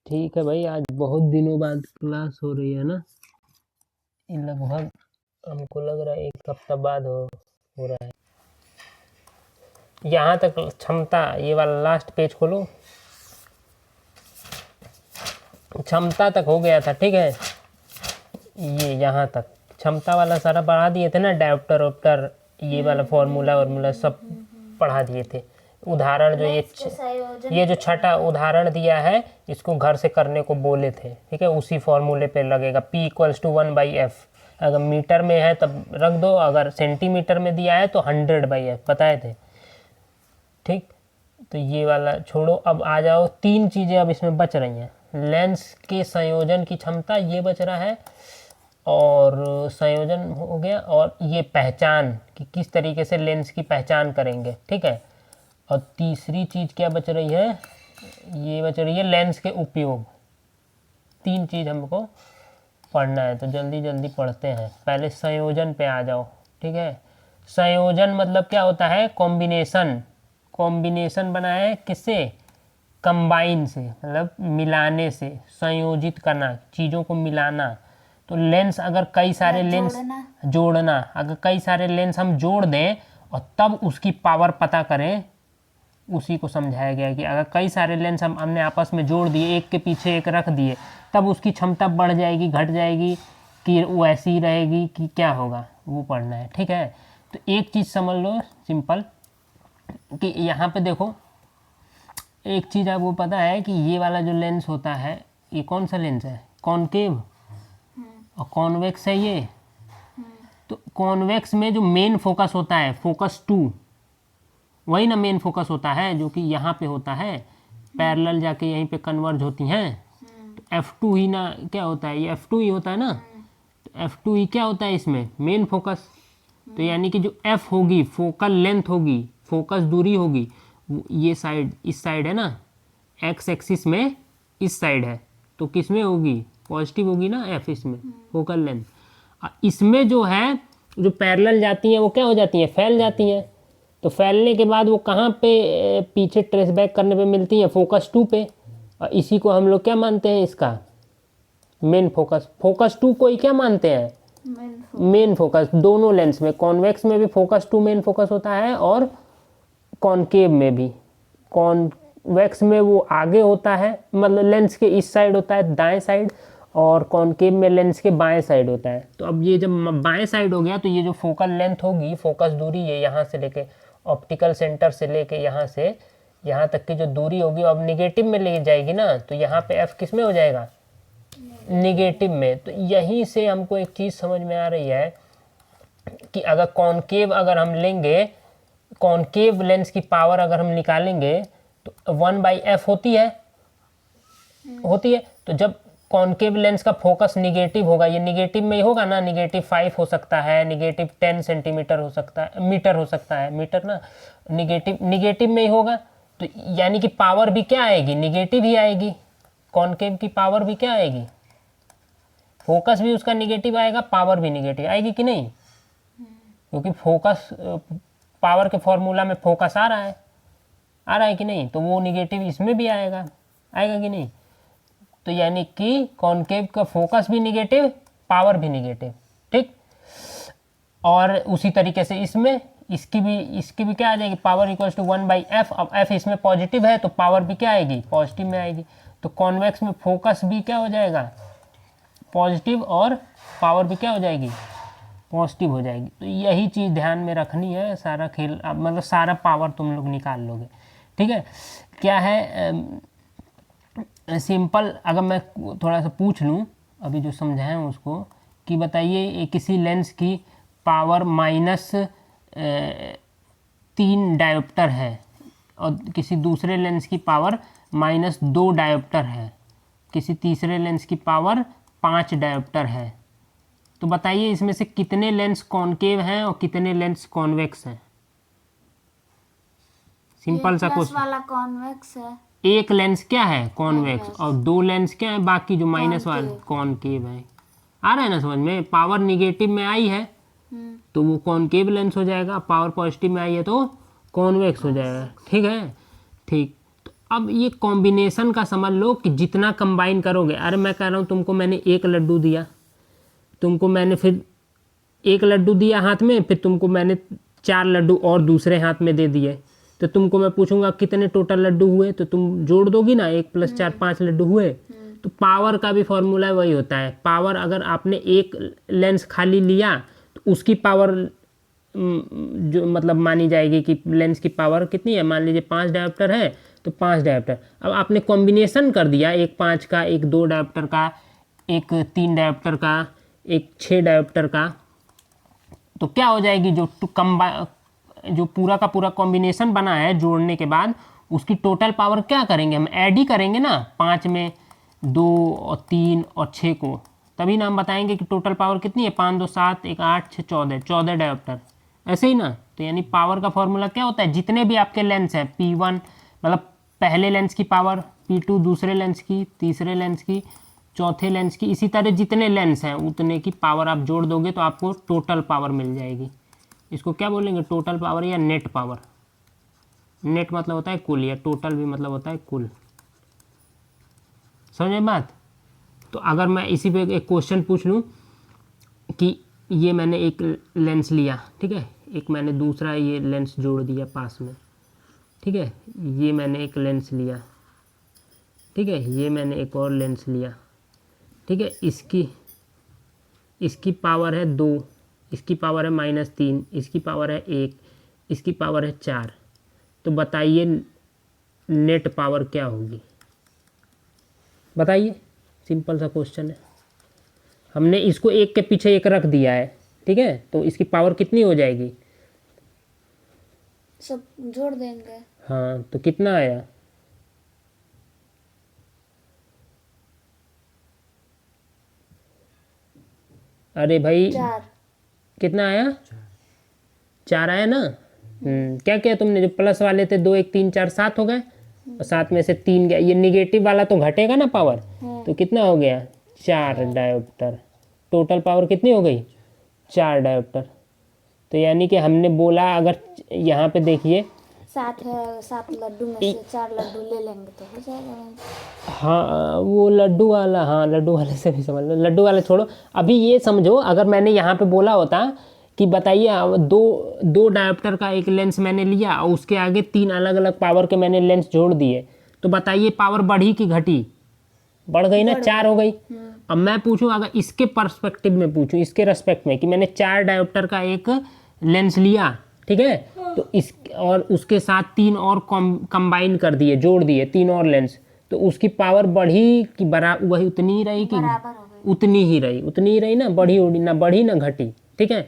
ठीक है भाई, आज बहुत दिनों बाद क्लास हो रही है ना। ये लगभग हमको लग रहा है 1 हफ्ता बाद हो रहा है। यहाँ तक क्षमता, ये वाला लास्ट पेज खोलो, क्षमता तक हो गया था। ठीक है, ये यहाँ तक क्षमता वाला सारा पढ़ा दिए थे ना, डायोप्टर ऑप्टर, ये वाला फॉर्मूला वॉर्मूला सब पढ़ा दिए थे। उदाहरण जो ये जो छठा उदाहरण दिया है, इसको घर से करने को बोले थे। ठीक है, उसी फॉर्मूले पे लगेगा P = 1/f। अगर मीटर में है तब रख दो, अगर सेंटीमीटर में दिया है तो 100/f बताए थे। ठीक, तो ये वाला छोड़ो, अब आ जाओ। 3 चीज़ें अब इसमें बच रही हैं। लेंस के संयोजन की क्षमता ये बच रहा है, और संयोजन हो गया, और ये पहचान कि किस तरीके से लेंस की पहचान करेंगे। ठीक है, और तीसरी चीज़ क्या बच रही है, ये बच रही है लेंस के उपयोग। 3 चीज़ हमको पढ़ना है, तो जल्दी जल्दी पढ़ते हैं। पहले संयोजन पे आ जाओ। ठीक है, संयोजन मतलब क्या होता है, कॉम्बिनेशन। कॉम्बिनेशन बना है किससे, कंबाइन से, मतलब मिलाने से, संयोजित करना, चीज़ों को मिलाना। तो लेंस अगर कई सारे लेंस जोड़ना, अगर कई सारे लेंस हम जोड़ दें और तब उसकी पावर पता करें, उसी को समझाया गया है कि अगर कई सारे लेंस हमने आपस में जोड़ दिए, एक के पीछे एक रख दिए, तब उसकी क्षमता बढ़ जाएगी, घट जाएगी, कि वो ऐसी ही रहेगी, कि क्या होगा, वो पढ़ना है। ठीक है, तो एक चीज़ समझ लो सिंपल, कि यहाँ पे देखो, एक चीज़ आपको पता है कि ये वाला जो लेंस होता है, ये कौन सा लेंस है, कॉनकेव, और कॉन्वेक्स है ये। तो कॉन्वेक्स में जो मेन फोकस होता है, फोकस 2, वही ना मेन फोकस होता है, जो कि यहाँ पे होता है, पैरेलल जाके यहीं पे कन्वर्ज होती हैं। तो F2 ही ना क्या होता है, ये F2 ही होता है ना। तो F2 ही क्या होता है इसमें, मेन फोकस। तो यानी कि जो F होगी, फोकल लेंथ होगी, फोकस दूरी होगी, ये साइड, इस साइड है ना, एक्स एक्सिस में इस साइड है, तो किस में होगी, पॉजिटिव होगी ना F इसमें, फोकल लेंथ। इसमें जो है, जो पैरेलल जाती हैं वो क्या हो जाती हैं, फैल जाती हैं। तो फैलने के बाद वो कहाँ पे पीछे ट्रेस बैक करने पे मिलती है, फोकस 2 पे। और इसी को हम लोग क्या मानते हैं, इसका मेन फोकस। फोकस 2 को ही क्या मानते हैं, मेन फोकस। दोनों लेंस में, कॉन्वेक्स में भी फोकस 2 मेन फोकस होता है, और कॉनकेव में भी। कॉन्वेक्स में वो आगे होता है, मतलब लेंस के इस साइड होता है, दाएं साइड, और कॉनकेव में लेंस के बाएं साइड होता है। तो अब ये जब बाएं साइड हो गया, तो ये जो फोकल लेंथ होगी, फोकस दूरी, ये यहाँ से लेके ऑप्टिकल सेंटर से लेके यहाँ से यहाँ तक की जो दूरी होगी, अब निगेटिव में ले जाएगी ना, तो यहाँ पे F किस में हो जाएगा, निगेटिव में। तो यहीं से हमको एक चीज़ समझ में आ रही है कि अगर कॉनकेव अगर हम लेंगे, कॉनकेव लेंस की पावर अगर हम निकालेंगे, तो 1/f होती है, तो जब कॉनकेव लेंस का फोकस निगेटिव होगा, ये निगेटिव में ही होगा ना, -5 हो सकता है, -10 सेंटीमीटर हो सकता है, मीटर हो सकता है, मीटर ना, निगेटिव में ही होगा। तो यानी कि पावर भी क्या आएगी, निगेटिव ही आएगी। कॉनकेव की पावर भी क्या आएगी, फोकस भी उसका निगेटिव आएगा, पावर भी निगेटिव आएगी कि नहीं, क्योंकि फोकस, पावर के फॉर्मूला में फोकस आ रहा है कि नहीं, तो वो निगेटिव इसमें भी आएगा कि नहीं। तो यानी कि कॉनकेव का फोकस भी निगेटिव, पावर भी निगेटिव। ठीक, और उसी तरीके से इसमें, इसकी भी क्या आ जाएगी, पावर = 1/f। अब f इसमें पॉजिटिव है, तो पावर भी क्या आएगी, पॉजिटिव में आएगी। तो कॉन्वेक्स में फोकस भी क्या हो जाएगा, पॉजिटिव, और पावर भी क्या हो जाएगी, पॉजिटिव हो जाएगी। तो यही चीज़ ध्यान में रखनी है, सारा खेल, मतलब सारा पावर तुम लोग निकाल लोगे। ठीक है, क्या है सिंपल, अगर मैं थोड़ा सा पूछ लूँ अभी जो समझाएं उसको, कि बताइए किसी लेंस की पावर -3 डायोप्टर है, और किसी दूसरे लेंस की पावर -2 डायोप्टर है, किसी तीसरे लेंस की पावर 5 डायोप्टर है। तो बताइए इसमें से कितने लेंस कॉनकेव हैं और कितने लेंस कॉन्वेक्स हैं। सिंपल सा क्वेश्चन वाला कॉन्वेक्स है, एक लेंस क्या है, कॉन्वेक्स, और 2 लेंस क्या है बाकी जो माइनस वाले, कॉनकेव है। आ रहा है ना समझ में, पावर निगेटिव में आई है तो वो कॉनकेव लेंस हो जाएगा, पावर पॉजिटिव में आई है तो कॉन्वेक्स हो जाएगा। ठीक है, ठीक। तो अब ये कॉम्बिनेशन का समझ लो कि जितना कंबाइन करोगे, अरे मैं कह रहा हूँ तुमको मैंने एक लड्डू दिया, तुमको मैंने फिर एक लड्डू दिया हाथ में, फिर तुमको मैंने 4 लड्डू और दूसरे हाथ में दे दिए, तो तुमको मैं पूछूंगा कितने टोटल लड्डू हुए, तो तुम जोड़ दोगी ना, 1 + 4 5 लड्डू हुए। तो पावर का भी फॉर्मूला वही होता है। पावर अगर आपने एक लेंस खाली लिया तो उसकी पावर जो मतलब मानी जाएगी कि लेंस की पावर कितनी है, मान लीजिए 5 डायोप्टर है तो 5 डायोप्टर। अब आपने कॉम्बिनेशन कर दिया, एक 5 का, एक 2 डायोप्टर का, एक 3 डायोप्टर का, एक 6 डायोप्टर का, तो क्या हो जाएगी, जो पूरा का पूरा कॉम्बिनेशन बना है जोड़ने के बाद उसकी टोटल पावर क्या करेंगे, हम ऐड ही करेंगे ना, 5 में 2 और 3 और 6 को, तभी ना हम बताएंगे कि टोटल पावर कितनी है, 5 2 7 1 8 6 14 डायोप्टर, ऐसे ही ना। तो यानी पावर का फॉर्मूला क्या होता है, जितने भी आपके लेंस हैं, P1 मतलब पहले लेंस की पावर, P2 दूसरे लेंस की, तीसरे लेंस की, चौथे लेंस की, इसी तरह जितने लेंस हैं उतने की पावर आप जोड़ दोगे तो आपको टोटल पावर मिल जाएगी। इसको क्या बोलेंगे, टोटल पावर या नेट पावर। नेट मतलब होता है कुल, या टोटल भी मतलब होता है कुल। समझे बात। तो अगर मैं इसी पे एक क्वेश्चन पूछ लूँ कि ये मैंने एक लेंस लिया, ठीक है, एक मैंने दूसरा ये लेंस जोड़ दिया पास में, ठीक है, ये मैंने एक लेंस लिया, ठीक है, ये मैंने एक और लेंस लिया, ठीक है, इसकी पावर है 2, इसकी पावर है -3, इसकी पावर है 1, इसकी पावर है 4। तो बताइए नेट पावर क्या होगी, बताइए। सिंपल सा क्वेश्चन है, हमने इसको एक के पीछे एक रख दिया है, ठीक है, तो इसकी पावर कितनी हो जाएगी, सब जोड़ देंगे। हाँ, तो कितना आया, अरे भाई 4। कितना आया, 4 आया ना। क्या किया तुमने, जो प्लस वाले थे 2 1 3 4 7 हो गए, और 7 में से 3 गया, ये निगेटिव वाला तो घटेगा ना पावर, तो कितना हो गया 4 डायोप्टर। टोटल पावर कितनी हो गई 4 डायोप्टर। तो यानी कि हमने बोला, अगर यहाँ पे देखिए 7 है, 7 लड्डू में से 4 लड्डू ले लेंगे तो हो जाएगा। हाँ वो लड्डू वाला, हाँ लड्डू वाले से भी समझ लो, लड्डू वाले छोड़ो, अभी ये समझो अगर मैंने यहाँ पे बोला होता कि बताइए दो डायोप्टर का एक लेंस मैंने लिया और उसके आगे 3 अलग अलग पावर के मैंने लेंस जोड़ दिए, तो बताइए पावर बढ़ी कि घटी, बढ़ गई ना, 4 हो गई। अब मैं पूछूं, अगर इसके पर्सपेक्टिव में पूछूं, इसके रेस्पेक्ट में, कि मैंने 4 डायोप्टर का एक लेंस लिया, ठीक है, तो इस और उसके साथ 3 और कंबाइन कर दिए, जोड़ दिए 3 और लेंस, तो उसकी पावर बढ़ी कि वही उतनी ही रही कि बराबर हो गई, उतनी ही रही ना, बढ़ी ना घटी, ठीक है।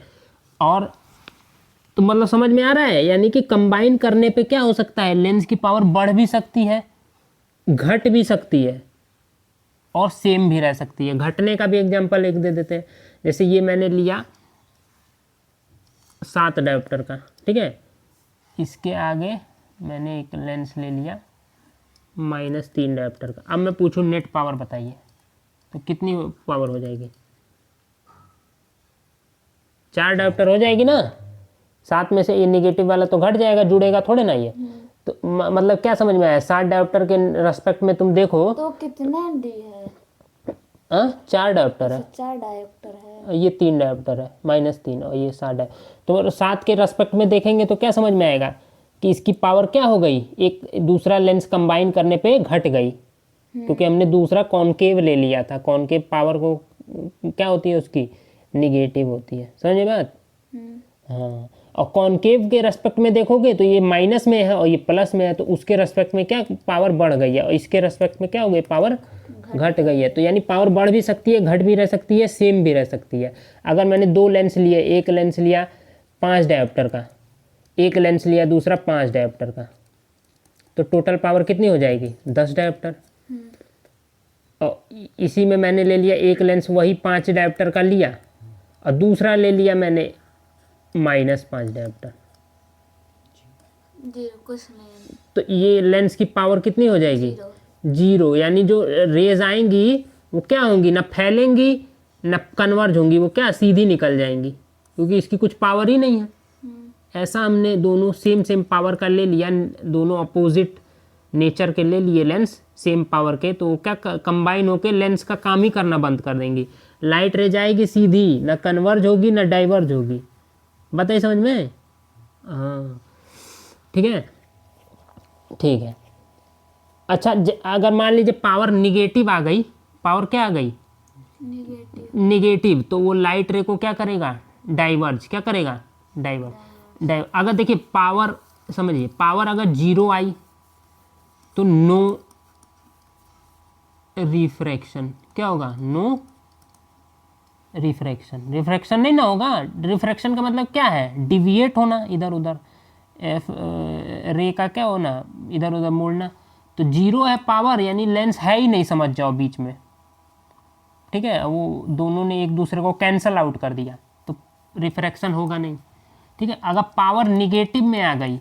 और तो मतलब समझ में आ रहा है, यानी कि कंबाइन करने पे क्या हो सकता है, लेंस की पावर बढ़ भी सकती है, घट भी सकती है, और सेम भी रह सकती है। घटने का भी एग्जांपल एक दे देते हैं, जैसे ये मैंने लिया 7 डायोप्टर का, ठीक है, इसके आगे मैंने एक लेंस ले लिया -3 डायोप्टर का। अब मैं पूछूं नेट पावर बताइए, तो कितनी पावर हो जाएगी, 4 डायोप्टर हो जाएगी ना, 7 में से ये निगेटिव वाला तो घट जाएगा, जुड़ेगा थोड़े ना ये। तो मतलब क्या समझ में आया, 7 डायोप्टर के रेस्पेक्ट में तुम देखो तो कितना डी है, 4 डायोप्टर है, 4 डायोप्टर है, ये 3 डायोप्टर है, -3, और ये 7 है। तो 7 के रेस्पेक्ट में देखेंगे तो क्या समझ में आएगा कि इसकी पावर क्या हो गई, एक दूसरा लेंस कंबाइन करने पे घट गई, क्योंकि हमने दूसरा कॉनकेव ले लिया था। कॉनकेव पावर को क्या होती है, उसकी निगेटिव होती है, समझे बात। हाँ, और कॉनकेव के रेस्पेक्ट में देखोगे तो ये माइनस में है और ये प्लस में है, तो उसके रेस्पेक्ट में क्या पावर बढ़ गई है, और इसके रेस्पेक्ट में क्या हो गई, पावर घट गई है। तो यानी पावर बढ़ भी सकती है, घट भी रह सकती है, सेम भी रह सकती है। अगर मैंने 2 लेंस लिए, एक लेंस लिया 5 डायोप्टर का, एक लेंस लिया दूसरा 5 डायोप्टर का, तो टोटल पावर कितनी हो जाएगी 10 डायोप्टर। और इसी में मैंने ले लिया एक लेंस वही 5 डायोप्टर का लिया, और दूसरा ले लिया मैंने -5 डायोप्टर, कुछ नहीं, तो ये लेंस की पावर कितनी हो जाएगी 0। यानी जो रेज आएंगी वो क्या होंगी, ना फैलेंगी ना कन्वर्ज होंगी, वो क्या सीधी निकल जाएंगी, क्योंकि इसकी कुछ पावर ही नहीं है। ऐसा हमने दोनों सेम पावर का ले लिया, दोनों अपोजिट नेचर के ले लिए लेंस सेम पावर के, तो वो क्या कंबाइन होके लेंस का काम ही करना बंद कर देंगी। लाइट रे जाएगी सीधी, ना कन्वर्ज होगी ना डाइवर्ज होगी। बताइए समझ में? हाँ ठीक है, ठीक है। अच्छा अगर मान लीजिए पावर निगेटिव आ गई, पावर क्या आ गई? निगेटिव, तो वो लाइट रे को क्या करेगा? डाइवर्ज। क्या करेगा? डाइवर्ज। अगर देखिए पावर, समझिए पावर अगर 0 आई तो नो रिफ्रैक्शन। क्या होगा? No refraction. रिफ्रैक्शन नहीं ना होगा। रिफ्रैक्शन का मतलब क्या है? डिविएट होना इधर उधर, रे का क्या होना? इधर उधर मुड़ना। तो 0 है पावर, यानी लेंस है ही नहीं, समझ जाओ बीच में। ठीक है, वो दोनों ने एक दूसरे को कैंसल आउट कर दिया, तो रिफ्रैक्शन होगा नहीं। ठीक है, अगर पावर निगेटिव में आ गई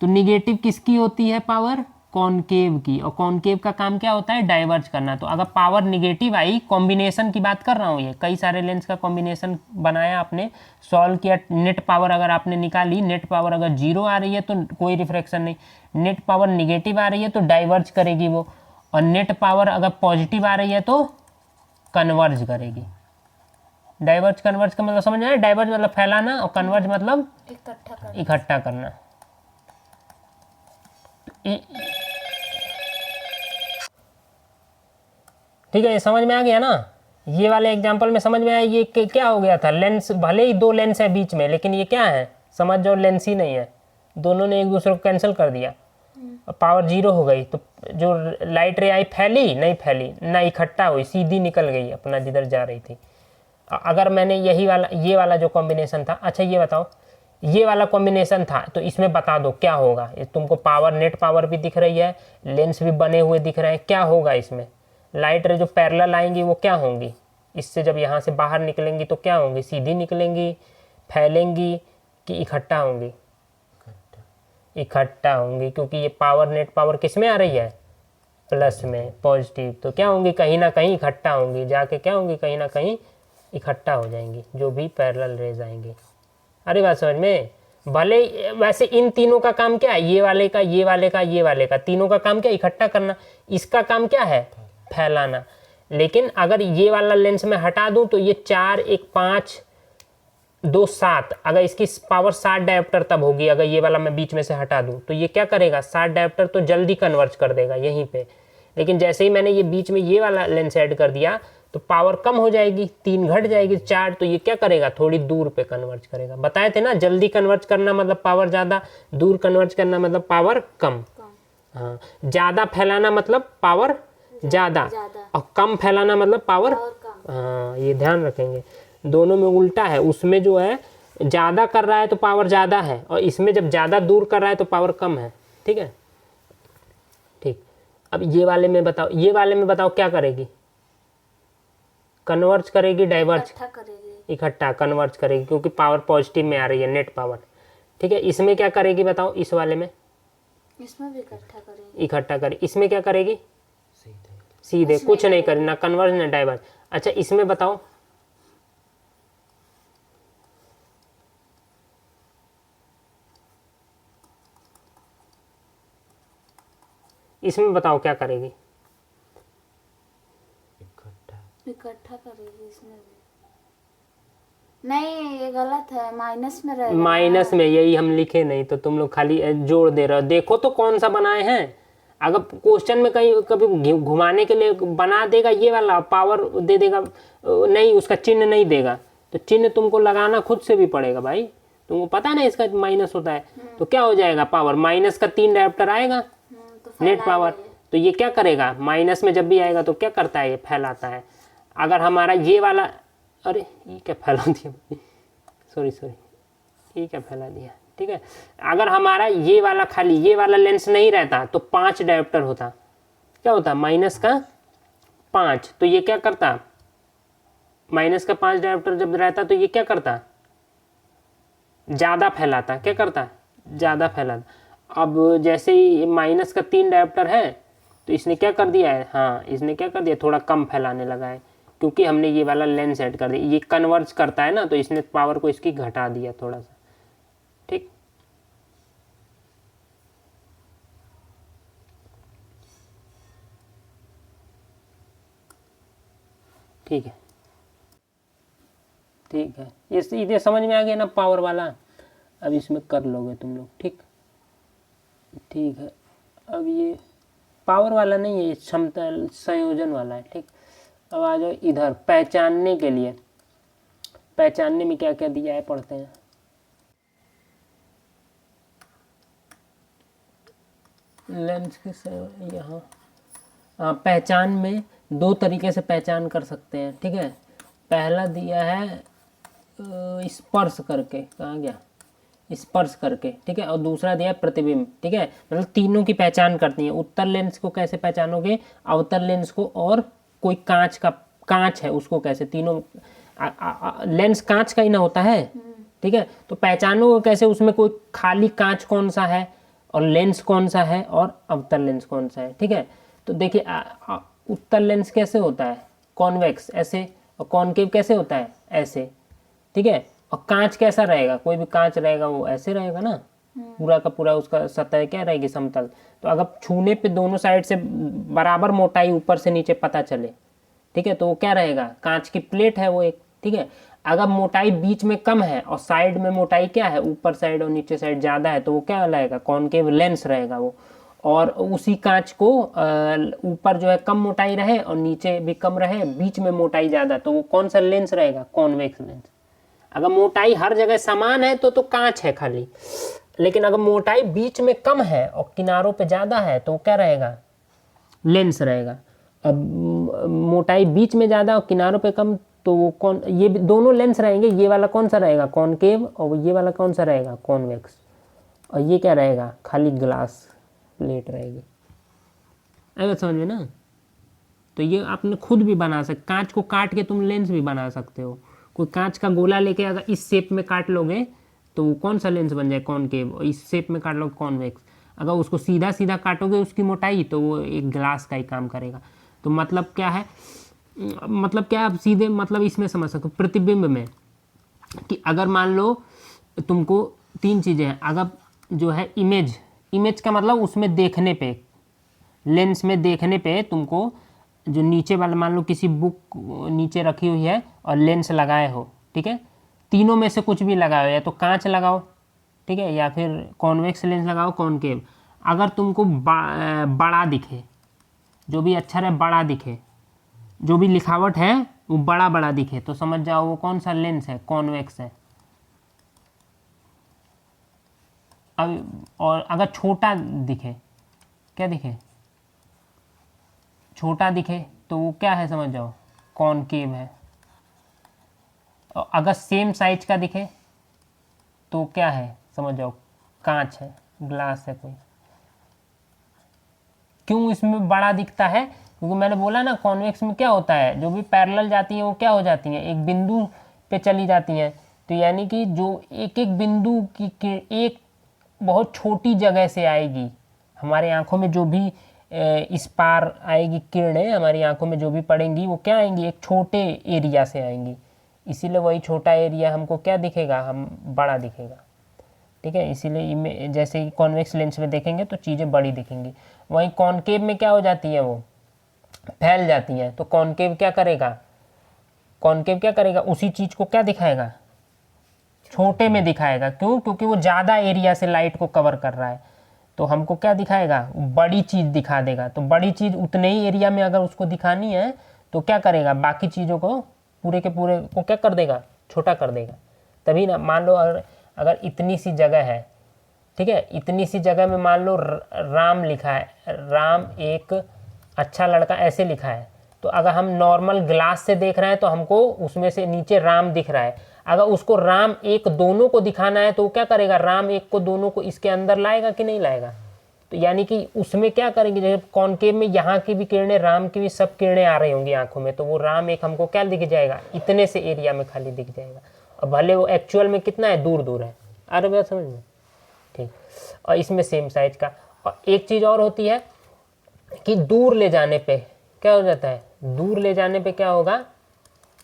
तो निगेटिव किसकी होती है? पावर कॉनकेव की, और कॉनकेव का काम क्या होता है? डाइवर्ज करना। तो अगर पावर निगेटिव आई, कॉम्बिनेशन की बात कर रहा हूँ, ये कई सारे लेंस का कॉम्बिनेशन बनाया आपने, सॉल्व किया, नेट पावर अगर आपने निकाली, नेट पावर अगर 0 आ रही है तो कोई रिफ्रैक्शन नहीं, नेट पावर निगेटिव आ रही है तो डाइवर्ज करेगी वो, और नेट पावर अगर पॉजिटिव आ रही है तो कन्वर्ज करेगी। डाइवर्ज कन्वर्ज का मतलब समझ आया? डाइवर्ज मतलब फैलाना और कन्वर्ज मतलब इकट्ठा करना। ठीक है, ये समझ में आ गया ना? ये वाले एग्जांपल में समझ में आया ये क्या हो गया था? लेंस, भले ही दो लेंस है बीच में, लेकिन ये क्या है? समझ जाओ लेंस ही नहीं है, दोनों ने एक दूसरे को कैंसिल कर दिया और पावर 0 हो गई। तो जो लाइट रे आई फैली नहीं, फैली ना, इकट्ठा हुई, सीधी निकल गई अपना जिधर जा रही थी। अगर मैंने यही वाला, ये वाला जो कॉम्बिनेशन था, अच्छा ये बताओ, ये वाला कॉम्बिनेशन था तो इसमें बता दो क्या होगा? तुमको पावर, नेट पावर भी दिख रही है, लेंस भी बने हुए दिख रहे हैं, क्या होगा इसमें? लाइट रे जो पैरेलल आएंगी वो क्या होंगी? इससे जब यहाँ से बाहर निकलेंगी तो क्या होंगी? सीधी निकलेंगी, फैलेंगी कि इकट्ठा होंगी? इकट्ठा होंगी, क्योंकि ये पावर, नेट पावर किस में आ रही है? प्लस में, पॉजिटिव। तो क्या होंगी? कहीं ना कहीं इकट्ठा होंगी, जाके क्या होंगी? कहीं ना कहीं इकट्ठा हो जाएंगी, जो भी पैरेलल रेज आएंगी। अरे बात समझ में? भले वैसे इन तीनों का काम क्या है? ये वाले का, ये वाले का, ये वाले का, तीनों का काम क्या? इकट्ठा करना। इसका काम क्या है? फैलाना। लेकिन अगर ये वाला लेंस में हटा दूं तो ये 4, 1, 5, 2, 7, अगर इसकी पावर 7 डायोप्टर तब होगी। अगर ये वाला मैं बीच में से हटा दूं तो ये क्या करेगा? 7 डायोप्टर तो जल्दी कन्वर्ज कर देगा यहीं पे। लेकिन जैसे ही मैंने ये बीच में ये वाला लेंस ऐड कर दिया तो पावर कम हो जाएगी, 3 घट जाएगी, 4, तो ये क्या करेगा? थोड़ी दूर पे कन्वर्ज करेगा। बताए थे ना, जल्दी कन्वर्ज करना मतलब पावर ज़्यादा, दूर कन्वर्ज करना मतलब पावर कम। हाँ, ज़्यादा फैलाना मतलब पावर ज़्यादा, और कम फैलाना मतलब पावर। हाँ, ये ध्यान रखेंगे, दोनों में उल्टा है। उसमें जो है ज़्यादा कर रहा है तो पावर ज़्यादा है, और इसमें जब ज़्यादा दूर कर रहा है तो पावर कम है। ठीक है, ठीक। अब ये वाले में बताओ, ये वाले में बताओ क्या करेगी? कन्वर्ज करेगी, डाइवर्ज? इकट्ठा, कन्वर्ज करेगी, क्योंकि पावर पॉजिटिव में आ रही है, नेट पावर। ठीक है, इसमें क्या करेगी बताओ? इस वाले में, इसमें भी इकट्ठा करेगी। इकट्ठा करेगी। इसमें क्या करेगी? सीधे कुछ नहीं करेगी, ना कन्वर्ज ना डाइवर्ज। अच्छा इसमें बताओ, इसमें बताओ क्या करेगी? इकट्ठा करेगी। इसमें नहीं, ये गलत है, माइनस में रहेगा। माइनस में, यही हम लिखे नहीं तो तुम लोग खाली जोड़ दे रहे हो। देखो तो कौन सा बनाए हैं। अगर क्वेश्चन में कहीं कभी घुमाने के लिए बना देगा ये वाला, पावर दे देगा, नहीं उसका चिन्ह नहीं देगा, तो चिन्ह तुमको लगाना खुद से भी पड़ेगा भाई। तुमको पता ना इसका माइनस होता है, तो क्या हो जाएगा? पावर माइनस का 3 डायोप्टर आएगा, नेट पावर। तो ये क्या करेगा? माइनस में जब भी आएगा तो क्या करता है? ये फैलाता है। अगर हमारा ये वाला, अरे ये क्या फैला दिया, सॉरी, ये क्या फैला दिया। ठीक है, अगर हमारा ये वाला खाली ये वाला लेंस नहीं रहता तो 5 डायोप्टर होता। क्या होता? माइनस का 5। तो ये क्या करता? माइनस का 5 डायोप्टर जब रहता तो ये क्या करता? ज़्यादा फैलाता। क्या करता? ज़्यादा फैलाता। अब जैसे ही माइनस का 3 डायोप्टर है तो इसने क्या कर दिया है? हाँ, इसने क्या कर दिया? थोड़ा कम फैलाने लगा है, क्योंकि हमने ये वाला लेंस ऐड कर दिया। ये कन्वर्ज करता है ना, तो इसने पावर को इसकी घटा दिया थोड़ा सा। ठीक, ठीक है, ठीक है, ये सीधे समझ में आ गया ना पावर वाला। अब इसमें कर लोगे तुम लोग, ठीक, ठीक है। अब ये पावर वाला नहीं है, ये क्षमता संयोजन वाला है, ठीक। अब आ जाओ इधर पहचानने के लिए। पहचानने में क्या क्या दिया है पढ़ते हैं। लेंस के यहाँ पहचान में दो तरीके से पहचान कर सकते हैं, ठीक है। पहला दिया है स्पर्श करके, कहाँ गया, स्पर्श करके, ठीक है। और दूसरा दिया है प्रतिबिंब, ठीक है। मतलब तीनों की पहचान करती हैं। उत्तर लेंस को कैसे पहचानोगे, अवतल लेंस को, और कोई कांच है उसको कैसे, तीनों लेंस कांच का ही ना होता है, ठीक है। तो पहचानोगे कैसे, उसमें कोई खाली कांच कौन सा है, और लेंस कौन सा है, और अवतल लेंस कौन सा है, ठीक है। तो देखिए उत्तल लेंस कैसे होता है, कॉन्वेक्स ऐसे, और कॉनकेव कैसे होता है ऐसे, ठीक है। और कांच कैसा रहेगा, कोई भी कांच रहेगा वो ऐसे रहेगा ना, पूरा का पूरा उसका सतह क्या रहेगी, समतल। तो अगर छूने पे दोनों साइड से बराबर मोटाई ऊपर से नीचे पता चले, ठीक है, तो वो क्या रहेगा, कांच की प्लेट है वो एक, ठीक है। अगर मोटाई बीच में कम है और साइड में मोटाई क्या है, ऊपर साइड और नीचे साइड ज़्यादा है, तो वो क्या रहेगा, कॉनकेव लेंस रहेगा वो। और उसी कांच को ऊपर जो है कम मोटाई रहे और नीचे भी कम रहे, बीच में मोटाई ज़्यादा, तो वो कौन सा लेंस रहेगा, कॉन्वेक्स लेंस। अगर मोटाई हर जगह समान है तो कांच है खाली, लेकिन अगर मोटाई बीच में कम है और किनारों पे ज़्यादा है तो वो क्या रहेगा, लेंस रहेगा। अब मोटाई बीच में ज़्यादा और किनारों पे कम, तो वो ये दोनों लेंस रहेंगे। ये वाला कौन सा रहेगा, कॉनकेव, और ये वाला कौन सा रहेगा, कॉन्वेक्स। और ये क्या रहेगा, खाली ग्लास प्लेट रहेगी। आएगा समझ में ना। तो ये आपने खुद भी बना सकते, कांच को काट के तुम लेंस भी बना सकते हो। कोई कांच का गोला लेके अगर इस शेप में काट लोगे तो वो कौन सा लेंस बन जाए, कॉनकेव, और इस शेप में काट लोगे कॉन्वेक्स। अगर उसको सीधा सीधा काटोगे उसकी मोटाई, तो वो एक ग्लास का ही काम करेगा। तो मतलब क्या है, मतलब क्या आप सीधे मतलब इसमें समझ सकते हो प्रतिबिंब में, कि अगर मान लो तुमको तीन चीज़ें हैं। अगर जो है इमेज का मतलब उसमें देखने पे, लेंस में देखने पे तुमको जो नीचे वाला, मान लो किसी बुक नीचे रखी हुई है और लेंस लगाए हो, ठीक है, तीनों में से कुछ भी लगाओ, या तो कांच लगाओ, ठीक है, या फिर कॉन्वेक्स लेंस लगाओ, कॉनकेव। अगर तुमको बड़ा दिखे, जो भी अक्षर है बड़ा दिखे, जो भी लिखावट है वो बड़ा बड़ा दिखे, तो समझ जाओ वो कौन सा लेंस है, कॉन्वेक्स है। अब और अगर छोटा दिखे, क्या दिखे, छोटा दिखे, तो वो क्या है, समझ जाओ कॉनकेव है। और अगर सेम साइज का दिखे तो क्या है, समझ जाओ कांच है, ग्लास है कोई। क्यों इसमें बड़ा दिखता है, क्योंकि मैंने बोला ना कॉन्वेक्स में क्या होता है, जो भी पैरेलल जाती है वो क्या हो जाती हैं, एक बिंदु पे चली जाती हैं। तो यानी कि जो एक एक बिंदु की एक बहुत छोटी जगह से आएगी, हमारे आंखों में जो भी इस पार आएगी किरणें, हमारी आंखों में जो भी पड़ेंगी वो क्या आएंगी, एक छोटे एरिया से आएंगी। इसीलिए वही छोटा एरिया हमको क्या दिखेगा, हम बड़ा दिखेगा, ठीक है। इसीलिए जैसे ही कॉन्वेक्स लेंस में देखेंगे तो चीज़ें बड़ी दिखेंगी। वहीं कॉनकेव में क्या हो जाती है, वो फैल जाती हैं। तो कॉनकेव क्या करेगा, कॉनकेव क्या करेगा, उसी चीज़ को क्या दिखाएगा, छोटे में दिखाएगा। क्यों, क्योंकि वो ज़्यादा एरिया से लाइट को कवर कर रहा है, तो हमको क्या दिखाएगा, बड़ी चीज़ दिखा देगा। तो बड़ी चीज़ उतने ही एरिया में अगर उसको दिखानी है तो क्या करेगा, बाकी चीज़ों को पूरे के पूरे को क्या कर देगा, छोटा कर देगा। तभी ना, मान लो अगर इतनी सी जगह है, ठीक है, इतनी सी जगह में मान लो राम लिखा है, राम एक अच्छा लड़का ऐसे लिखा है, तो अगर हम नॉर्मल ग्लास से देख रहे हैं तो हमको उसमें से नीचे राम दिख रहा है। अगर उसको राम एक दोनों को दिखाना है तो क्या करेगा, राम एक को दोनों को इसके अंदर लाएगा कि नहीं लाएगा। तो यानी कि उसमें क्या करेंगे, जैसे कॉनकेव में यहाँ की भी किरणें, राम की भी सब किरणें आ रही होंगी आंखों में, तो वो राम एक हमको क्या दिख जाएगा, इतने से एरिया में खाली दिख जाएगा। और भले वो एक्चुअल में कितना है, दूर दूर है। आ रहा बात समझ में, ठीक। और इसमें सेम साइज का। और एक चीज़ और होती है कि दूर ले जाने पे क्या हो जाता है, दूर ले जाने पे क्या होगा,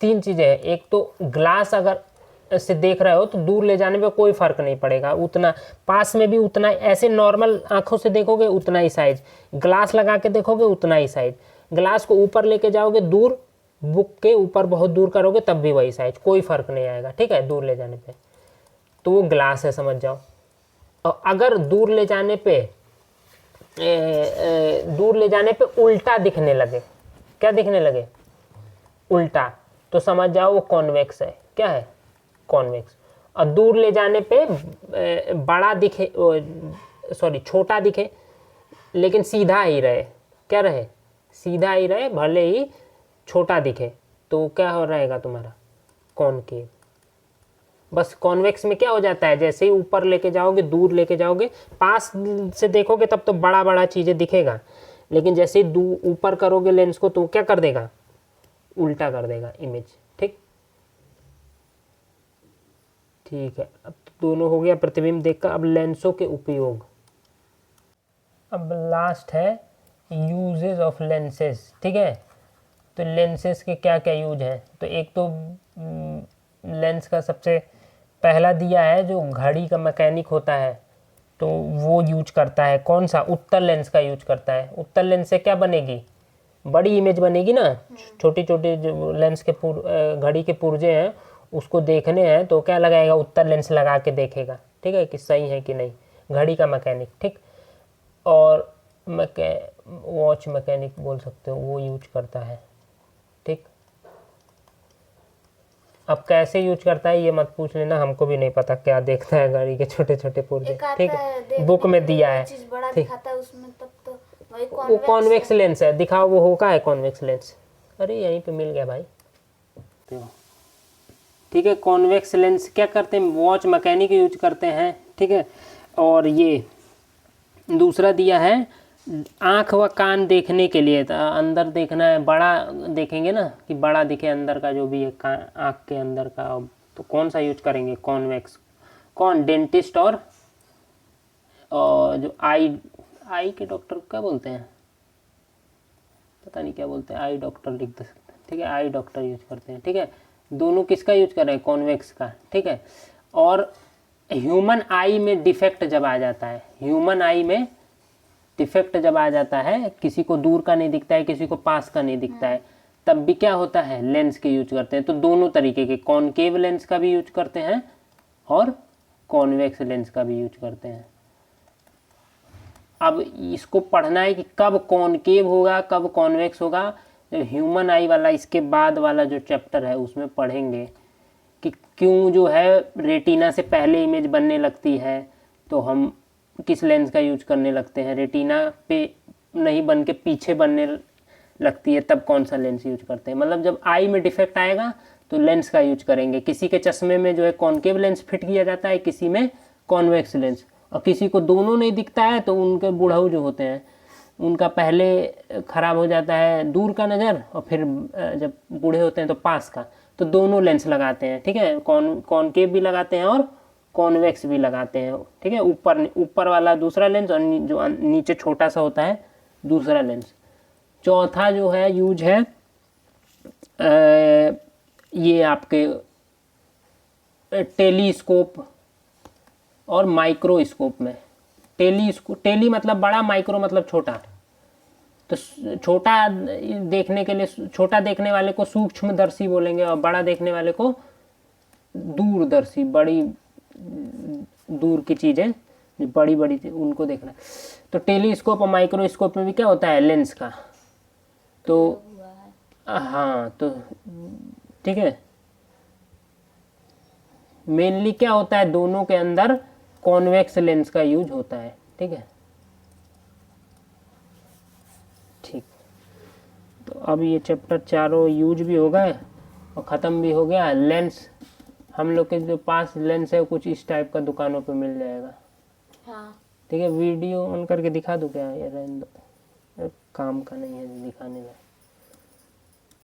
तीन चीज़ें हैं। एक तो ग्लास अगर से देख रहे हो तो दूर ले जाने पे कोई फ़र्क नहीं पड़ेगा, उतना पास में भी उतना, ऐसे नॉर्मल आंखों से देखोगे उतना ही साइज, ग्लास लगा के देखोगे उतना ही साइज। ग्लास को ऊपर लेके जाओगे दूर, बुक के ऊपर बहुत दूर करोगे तब भी वही साइज, कोई फ़र्क नहीं आएगा, ठीक है, दूर ले जाने पे। तो वो ग्लास है, समझ जाओ। और अगर दूर ले जाने पे उल्टा दिखने लगे, क्या दिखने लगे, उल्टा, तो समझ जाओ वो कॉन्वेक्स है। क्या है, कॉन्वेक्स। और दूर ले जाने पे बड़ा दिखे, सॉरी छोटा दिखे लेकिन सीधा ही रहे, क्या रहे, सीधा ही रहे, भले ही छोटा दिखे, तो क्या हो रहेगा तुम्हारा, कॉनकेव। बस कॉन्वेक्स में क्या हो जाता है, जैसे ही ऊपर लेके जाओगे, दूर लेके जाओगे, पास से देखोगे तब तो बड़ा बड़ा चीज़ें दिखेगा, लेकिन जैसे ही ऊपर करोगे लेंस को तो क्या कर देगा, उल्टा कर देगा इमेज। ठीक, ठीक है। अब दोनों हो गया प्रतिबिंब देखकर। अब लेंसों के उपयोग। अब लास्ट है यूजेस ऑफ लेंसेज। ठीक है, तो लेंसेज के क्या क्या यूज हैं। तो एक तो लेंस का सबसे पहला दिया है, जो घड़ी का मैकेनिक होता है तो वो यूज करता है, कौन सा, उत्तल लेंस का यूज करता है। उत्तल लेंस से क्या बनेगी, बड़ी इमेज बनेगी ना। छोटी छोटी जो लेंस के घड़ी के पुर्जे हैं उसको देखने हैं तो क्या लगाएगा, उत्तल लेंस लगा के देखेगा, ठीक है, कि सही है कि नहीं, घड़ी का मैकेनिक। ठीक, और वॉच मैकेनिक बोल सकते हो, वो यूज करता है। ठीक, अब कैसे यूज करता है ये मत पूछ लेना, हमको भी नहीं पता क्या देखता है घड़ी के छोटे छोटे पुर्जे। ठीक है, बुक में दिया है। ठीक, वो कॉन्वेक्स लेंस है, दिखाओ वो होगा है कॉन्वेक्स लेंस। अरे यहीं पे मिल गया भाई। ठीक है, कॉन्वेक्स लेंस क्या करते हैं, वॉच मैकेनिक यूज करते हैं। ठीक है, और ये दूसरा दिया है आँख व कान देखने के लिए, तो अंदर देखना है, बड़ा देखेंगे ना, कि बड़ा दिखे अंदर का जो भी है आँख के अंदर का, तो कौन सा यूज करेंगे, कॉन्वेक्स। कौन, डेंटिस्ट और जो आई के डॉक्टर क्या बोलते हैं, पता नहीं क्या बोलते हैं, आई डॉक्टर लिख दे सकते हैं। ठीक है, आई डॉक्टर यूज करते हैं। ठीक है, दोनों किसका यूज कर रहे हैं, कॉन्वेक्स का। ठीक है, और ह्यूमन आई में डिफेक्ट जब आ जाता है, ह्यूमन आई में डिफेक्ट जब आ जाता है, किसी को दूर का नहीं दिखता है, किसी को पास का नहीं दिखता है, तब भी क्या होता है, लेंस के यूज करते हैं। तो दोनों तरीके के, कॉनकेव लेंस का भी यूज करते हैं और कॉन्वेक्स लेंस का भी यूज करते हैं। अब इसको पढ़ना है कि कब कॉनकेव होगा, कब कॉन्वेक्स होगा। ह्यूमन आई वाला, इसके बाद वाला जो चैप्टर है उसमें पढ़ेंगे कि क्यों जो है रेटिना से पहले इमेज बनने लगती है, तो हम किस लेंस का यूज करने लगते हैं, रेटिना पे नहीं बन के पीछे बनने लगती है तब कौन सा लेंस यूज करते हैं। मतलब जब आई में डिफेक्ट आएगा तो लेंस का यूज करेंगे। किसी के चश्मे में जो है कॉनकेव लेंस फिट किया जाता है, किसी में कॉन्वेक्स लेंस, और किसी को दोनों नहीं दिखता है तो उनके बुढ़ऊ जो होते हैं उनका पहले ख़राब हो जाता है दूर का नज़र, और फिर जब बूढ़े होते हैं तो पास का, तो दोनों लेंस लगाते हैं। ठीक है, कॉनकेव भी लगाते हैं और कॉन्वेक्स भी लगाते हैं। ठीक है, ऊपर वाला दूसरा लेंस और जो नीचे छोटा सा होता है दूसरा लेंस। चौथा जो है यूज है ये आपके टेलीस्कोप और माइक्रोस्कोप में। टेली मतलब बड़ा, माइक्रो मतलब छोटा। तो छोटा देखने के लिए, छोटा देखने वाले को सूक्ष्मदर्शी बोलेंगे, और बड़ा देखने वाले को दूरदर्शी, बड़ी दूर की चीज़ें, बड़ी बड़ी उनको देखना। तो टेलीस्कोप और माइक्रोस्कोप में भी क्या होता है, लेंस का। तो हाँ, तो ठीक है, मेनली क्या होता है, दोनों के अंदर कॉन्वेक्स लेंस का यूज होता है। ठीक है, ठीक। तो अब ये चैप्टर चारों यूज भी हो गए और ख़त्म भी हो गया। लेंस हम लोग के जो पास लेंस है कुछ इस टाइप का दुकानों पे मिल जाएगा। हाँ, ठीक है, वीडियो ऑन करके दिखा दूँ क्या, ये रहने दो, काम का नहीं है दिखाने में।